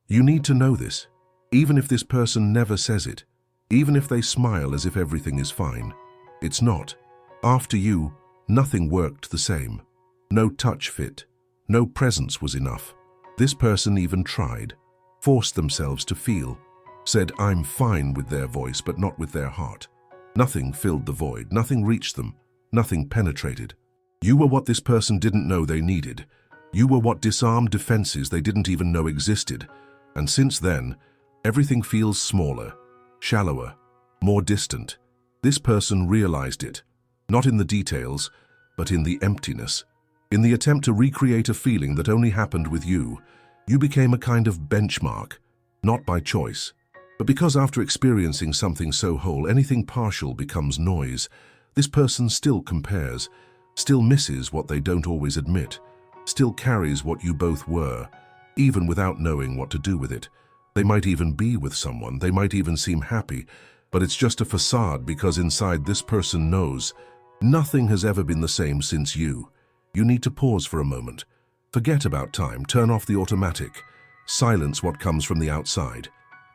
You need to know this, even if this person never says it, even if they smile as if everything is fine. It's not. After you, nothing worked the same. No touch fit. No presence was enough. This person even tried, forced themselves to feel, said I'm fine with their voice but not with their heart. Nothing filled the void, nothing reached them, nothing penetrated. You were what this person didn't know they needed. You were what disarmed defenses they didn't even know existed. And since then, everything feels smaller, shallower, more distant. This person realized it, not in the details, but in the emptiness. In the attempt to recreate a feeling that only happened with you, you became a kind of benchmark, not by choice, but because after experiencing something so whole, anything partial becomes noise. This person still compares, still misses what they don't always admit, still carries what you both were, even without knowing what to do with it. They might even be with someone, they might even seem happy, but it's just a facade because inside this person knows nothing has ever been the same since you. You need to pause for a moment. Forget about time, turn off the automatic, silence what comes from the outside.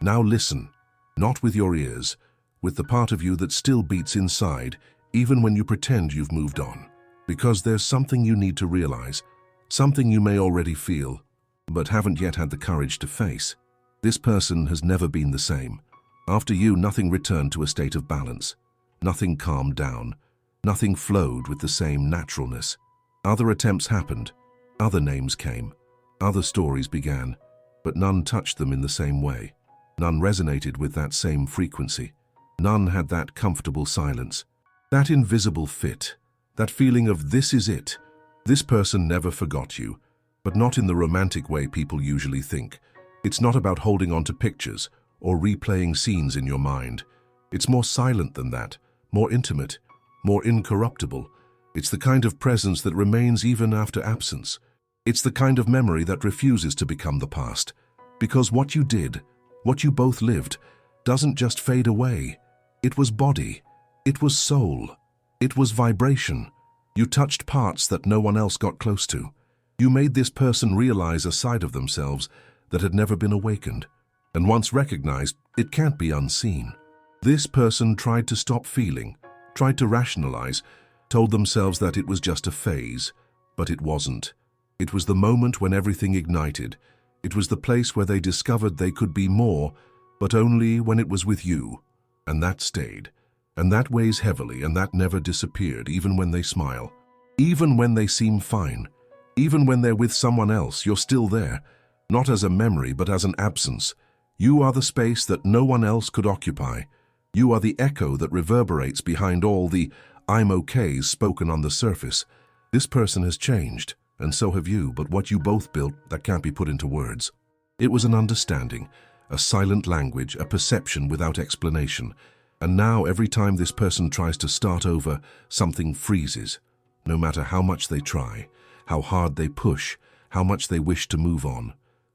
Now listen, not with your ears, with the part of you that still beats inside, even when you pretend you've moved on. Because there's something you need to realize, something you may already feel, but haven't yet had the courage to face. This person has never been the same. After you, nothing returned to a state of balance. Nothing calmed down. Nothing flowed with the same naturalness. Other attempts happened. Other names came. Other stories began, but none touched them in the same way. None resonated with that same frequency. None had that comfortable silence, that invisible fit, that feeling of this is it. This person never forgot you, but not in the romantic way people usually think. It's not about holding on to pictures or replaying scenes in your mind. It's more silent than that, more intimate, more incorruptible. It's the kind of presence that remains even after absence. It's the kind of memory that refuses to become the past. Because what you did, what you both lived, doesn't just fade away. It was body. It was soul. It was vibration. You touched parts that no one else got close to. You made this person realize a side of themselves that had never been awakened. And once recognized, it can't be unseen. This person tried to stop feeling, tried to rationalize, told themselves that it was just a phase, but it wasn't. It was the moment when everything ignited. It was the place where they discovered they could be more, but only when it was with you. And that stayed. And that weighs heavily, and that never disappeared, even when they smile. Even when they seem fine. Even when they're with someone else, you're still there. Not as a memory, but as an absence. You are the space that no one else could occupy. You are the echo that reverberates behind all the I'm okays spoken on the surface. This person has changed, and so have you, but what you both built, that can't be put into words. It was an understanding, a silent language, a perception without explanation. And now every time this person tries to start over, something freezes. No matter how much they try, how hard they push, how much they wish to move on.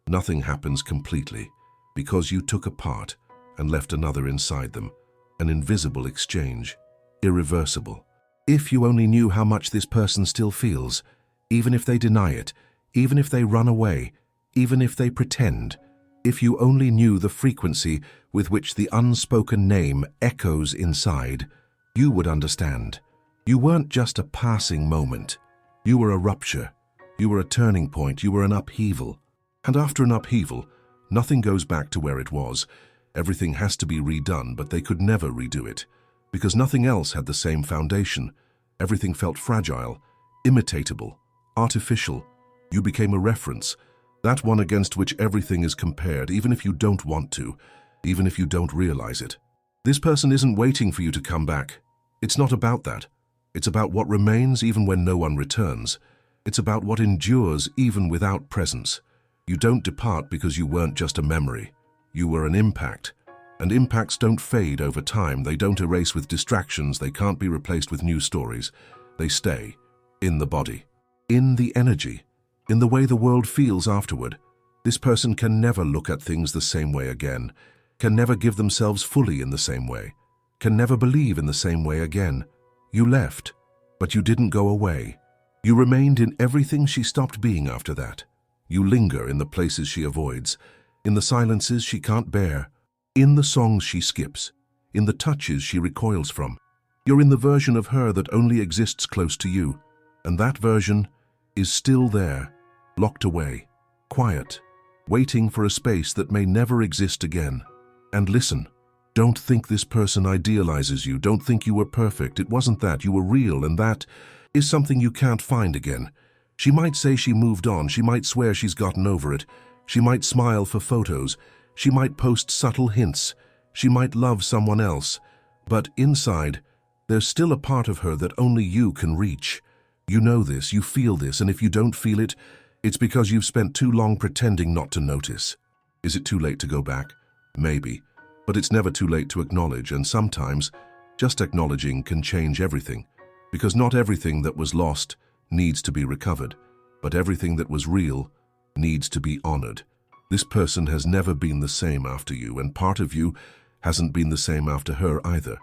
Nothing happens completely, because you took a part and left another inside them. An invisible exchange, irreversible. If you only knew how much this person still feels, even if they deny it, even if they run away, even if they pretend, if you only knew the frequency with which the unspoken name echoes inside, you would understand. You weren't just a passing moment. You were a rupture. You were a turning point. You were an upheaval. And after an upheaval, nothing goes back to where it was. Everything has to be redone, but they could never redo it, because nothing else had the same foundation. Everything felt fragile, imitatable, artificial. You became a reference, that one against which everything is compared, even if you don't want to, even if you don't realize it. This person isn't waiting for you to come back. It's not about that. It's about what remains even when no one returns. It's about what endures even without presence. You don't depart because you weren't just a memory. You were an impact. And impacts don't fade over time. They don't erase with distractions. They can't be replaced with new stories. They stay in the body, in the energy, in the way the world feels afterward. This person can never look at things the same way again, can never give themselves fully in the same way, can never believe in the same way again. You left, but you didn't go away. You remained in everything she stopped being after that. You linger in the places she avoids, in the silences she can't bear, in the songs she skips, in the touches she recoils from. You're in the version of her that only exists close to you, and that version is still there, locked away, quiet, waiting for a space that may never exist again. And listen, don't think this person idealizes you. Don't think you were perfect. It wasn't that. You were real, and that is something you can't find again. She might say she moved on. She might swear she's gotten over it. She might smile for photos. She might post subtle hints. She might love someone else. But inside, there's still a part of her that only you can reach. You know this, you feel this, and if you don't feel it, it's because you've spent too long pretending not to notice. Is it too late to go back? Maybe. But it's never too late to acknowledge, and sometimes just acknowledging can change everything. Because not everything that was lost needs to be recovered, but everything that was real needs to be honored. This person has never been the same after you, and part of you hasn't been the same after her either.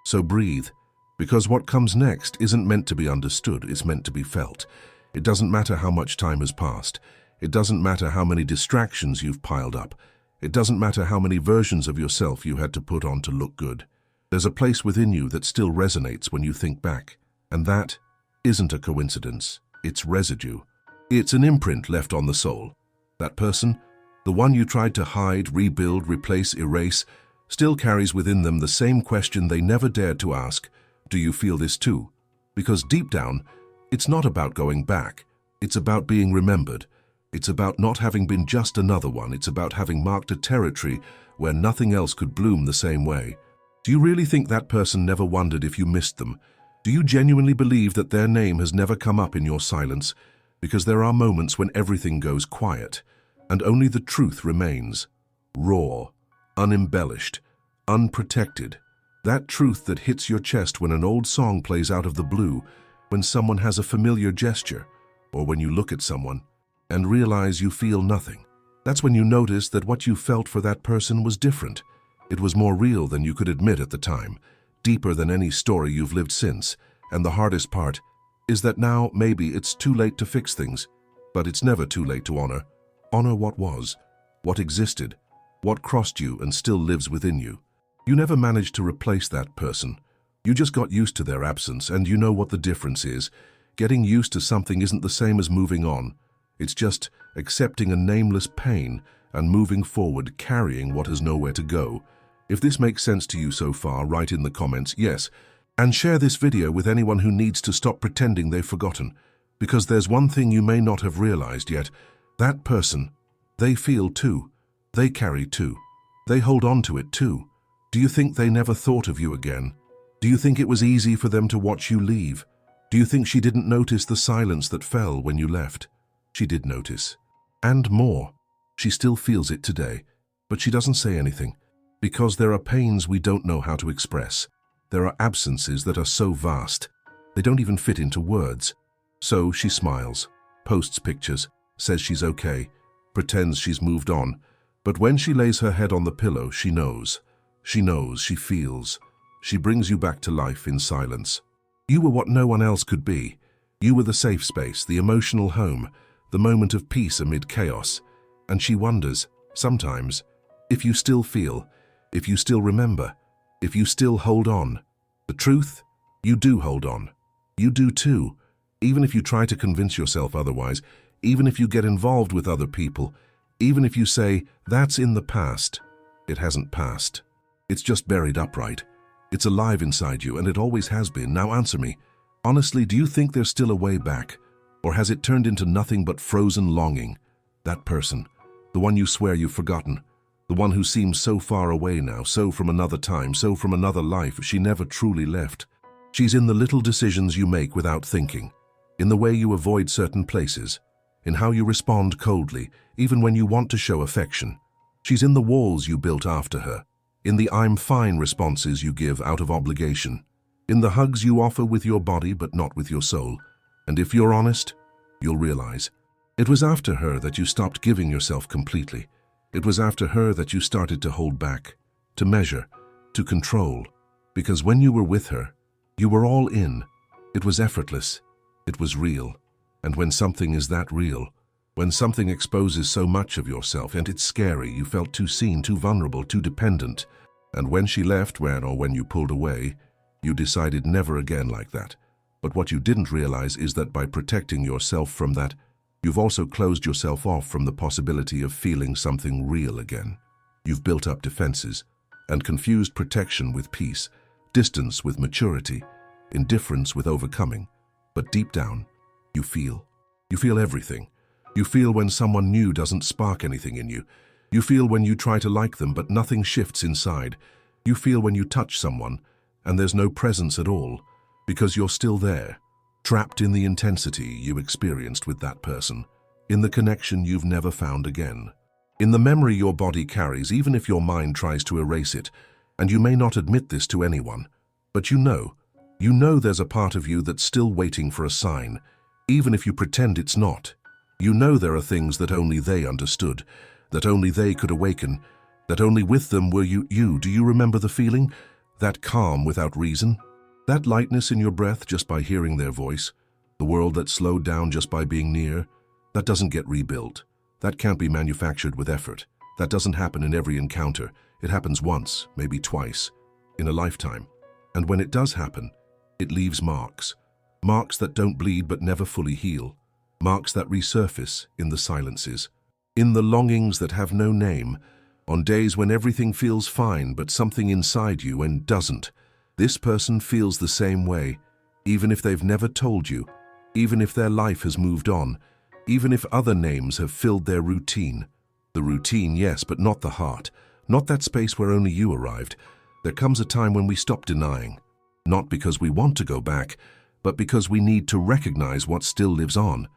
So breathe, because what comes next isn't meant to be understood, it's meant to be felt. It doesn't matter how much time has passed. It doesn't matter how many distractions you've piled up. It doesn't matter how many versions of yourself you had to put on to look good. There's a place within you that still resonates when you think back. And that isn't a coincidence. It's residue. It's an imprint left on the soul. That person, the one you tried to hide, rebuild, replace, erase, still carries within them the same question they never dared to ask. Do you feel this too? Because deep down, it's not about going back. It's about being remembered. It's about not having been just another one. It's about having marked a territory where nothing else could bloom the same way. Do you really think that person never wondered if you missed them? Do you genuinely believe that their name has never come up in your silence? Because there are moments when everything goes quiet, and only the truth remains. Raw, unembellished, unprotected. That truth that hits your chest when an old song plays out of the blue, when someone has a familiar gesture, or when you look at someone and realize you feel nothing. That's when you notice that what you felt for that person was different. It was more real than you could admit at the time, deeper than any story you've lived since. And the hardest part is that now maybe it's too late to fix things, but it's never too late to honor. Honor what was, what existed, what crossed you and still lives within you. You never managed to replace that person. You just got used to their absence, and you know what the difference is. Getting used to something isn't the same as moving on. It's just accepting a nameless pain and moving forward, carrying what has nowhere to go. If this makes sense to you so far, write in the comments yes, and share this video with anyone who needs to stop pretending they've forgotten. Because there's one thing you may not have realized yet. That person, they feel too. They carry too. They hold on to it too. Do you think they never thought of you again? Do you think it was easy for them to watch you leave? Do you think she didn't notice the silence that fell when you left? She did notice. And more. She still feels it today, but she doesn't say anything. Because there are pains we don't know how to express. There are absences that are so vast, they don't even fit into words. So she smiles, posts pictures, says she's okay, pretends she's moved on. But when she lays her head on the pillow, she knows. She knows, she feels. She brings you back to life in silence. You were what no one else could be. You were the safe space, the emotional home, the moment of peace amid chaos. And she wonders, sometimes, if you still feel, if you still remember, if you still hold on. The truth? You do hold on. You do too. Even if you try to convince yourself otherwise, even if you get involved with other people, even if you say, that's in the past. It hasn't passed. It's just buried upright. It's alive inside you, and it always has been. Now answer me. Honestly, do you think there's still a way back? Or has it turned into nothing but frozen longing? That person, the one you swear you've forgotten, the one who seems so far away now, so from another time, so from another life, she never truly left. She's in the little decisions you make without thinking, in the way you avoid certain places, in how you respond coldly, even when you want to show affection. She's in the walls you built after her, in the I'm fine responses you give out of obligation, in the hugs you offer with your body but not with your soul. And if you're honest, you'll realize it was after her that you stopped giving yourself completely. It was after her that you started to hold back, to measure, to control. Because when you were with her, you were all in. It was effortless. It was real. And when something is that real, When something exposes so much of yourself and it's scary, you felt too seen, too vulnerable, too dependent. And when she left, when you pulled away, you decided never again like that. But what you didn't realize is that by protecting yourself from that, you've also closed yourself off from the possibility of feeling something real again. You've built up defenses and confused protection with peace, distance with maturity, indifference with overcoming. But deep down, you feel. You feel everything. You feel when someone new doesn't spark anything in you. You feel when you try to like them but nothing shifts inside. You feel when you touch someone and there's no presence at all, because you're still there, trapped in the intensity you experienced with that person, in the connection you've never found again, in the memory your body carries even if your mind tries to erase it. And you may not admit this to anyone, but you know there's a part of you that's still waiting for a sign, even if you pretend it's not. You know there are things that only they understood, that only they could awaken, that only with them were you. Do you remember the feeling? That calm without reason? That lightness in your breath just by hearing their voice? The world that slowed down just by being near? That doesn't get rebuilt. That can't be manufactured with effort. That doesn't happen in every encounter. It happens once, maybe twice, in a lifetime. And when it does happen, it leaves marks. Marks that don't bleed but never fully heal. Marks that resurface in the silences, in the longings that have no name, on days when everything feels fine but something inside you and doesn't. This person feels the same way, even if they've never told you, even if their life has moved on, even if other names have filled their routine. The routine, yes, but not the heart, not that space where only you arrived. There comes a time when we stop denying, not because we want to go back, but because we need to recognize what still lives on.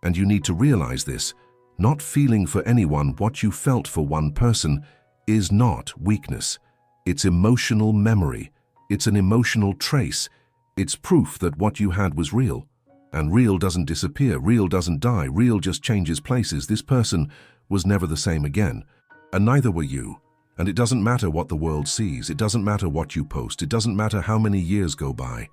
And you need to realize this. Not feeling for anyone what you felt for one person is not weakness. It's emotional memory. It's an emotional trace. It's proof that what you had was real. And real doesn't disappear. Real doesn't die. Real just changes places. This person was never the same again. And neither were you. And it doesn't matter what the world sees. It doesn't matter what you post. It doesn't matter how many years go by.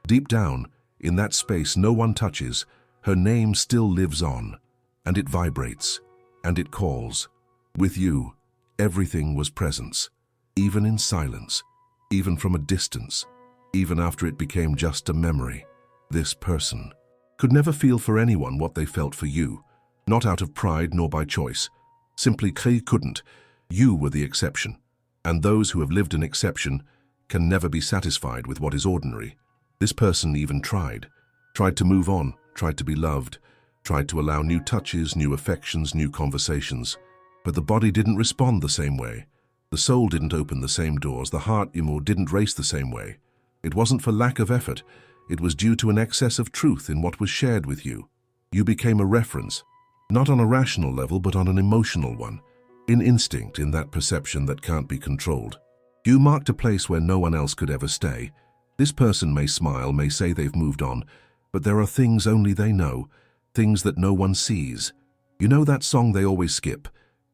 Deep down, in that space no one touches, her name still lives on, and it vibrates, and it calls. With you, everything was presence, even in silence, even from a distance, even after it became just a memory. This person could never feel for anyone what they felt for you, not out of pride nor by choice. Simply couldn't. You were the exception, and those who have lived an exception can never be satisfied with what is ordinary. This person even tried to move on, tried to be loved, tried to allow new touches, new affections, new conversations. But the body didn't respond the same way. The soul didn't open the same doors. The heart didn't race the same way. It wasn't for lack of effort. It was due to an excess of truth in what was shared with you. You became a reference, not on a rational level, but on an emotional one, in instinct, in that perception that can't be controlled. You marked a place where no one else could ever stay. This person may smile, may say they've moved on, but there are things only they know, things that no one sees. You know that song they always skip?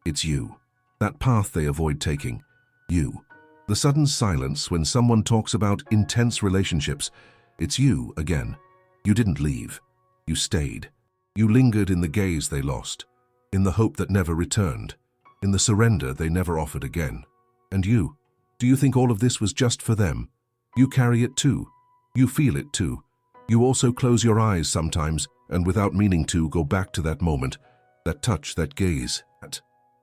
It's you. That path they avoid taking. You. The sudden silence when someone talks about intense relationships. It's you again. You didn't leave. You stayed. You lingered in the gaze they lost, in the hope that never returned, in the surrender they never offered again. And you? Do you think all of this was just for them? You carry it too. You feel it too. You also close your eyes sometimes and without meaning to go back to that moment, that touch, that gaze,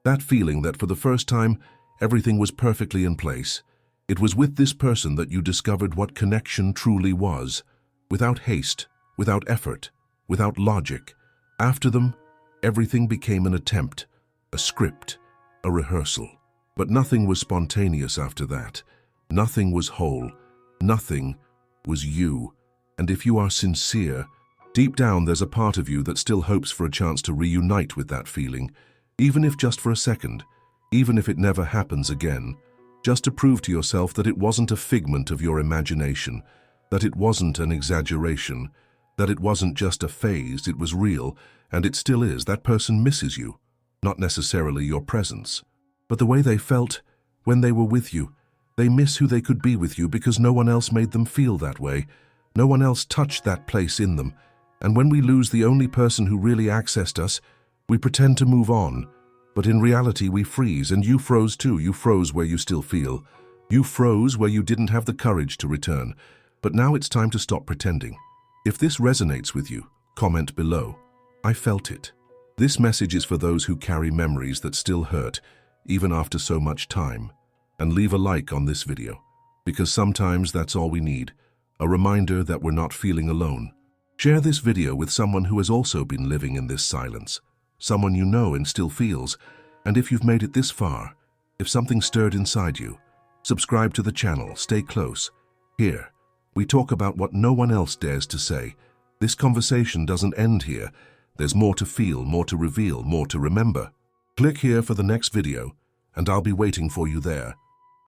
that feeling that for the first time everything was perfectly in place. It was with this person that you discovered what connection truly was, without haste, without effort, without logic. After them, everything became an attempt, a script, a rehearsal. But nothing was spontaneous after that. Nothing was whole. Nothing was you. And if you are sincere, deep down there's a part of you that still hopes for a chance to reunite with that feeling, even if just for a second, even if it never happens again, just to prove to yourself that it wasn't a figment of your imagination, that it wasn't an exaggeration, that it wasn't just a phase, it was real, and it still is. That person misses you, not necessarily your presence, but the way they felt when they were with you. They miss who they could be with you because no one else made them feel that way. No one else touched that place in them. And when we lose the only person who really accessed us, We pretend to move on, but in reality we freeze, and you froze too. You froze where you still feel. You froze where you didn't have the courage to return. But now it's time to stop pretending. If this resonates with you, comment below. I felt it. This message is for those who carry memories that still hurt, even after so much time. And leave a like on this video, because sometimes that's all we need, a reminder that we're not feeling alone. Share this video with someone who has also been living in this silence, someone you know and still feels. And if you've made it this far, if something stirred inside you, subscribe to the channel, stay close. Here, we talk about what no one else dares to say. This conversation doesn't end here. There's more to feel, more to reveal, more to remember. Click here for the next video, and I'll be waiting for you there.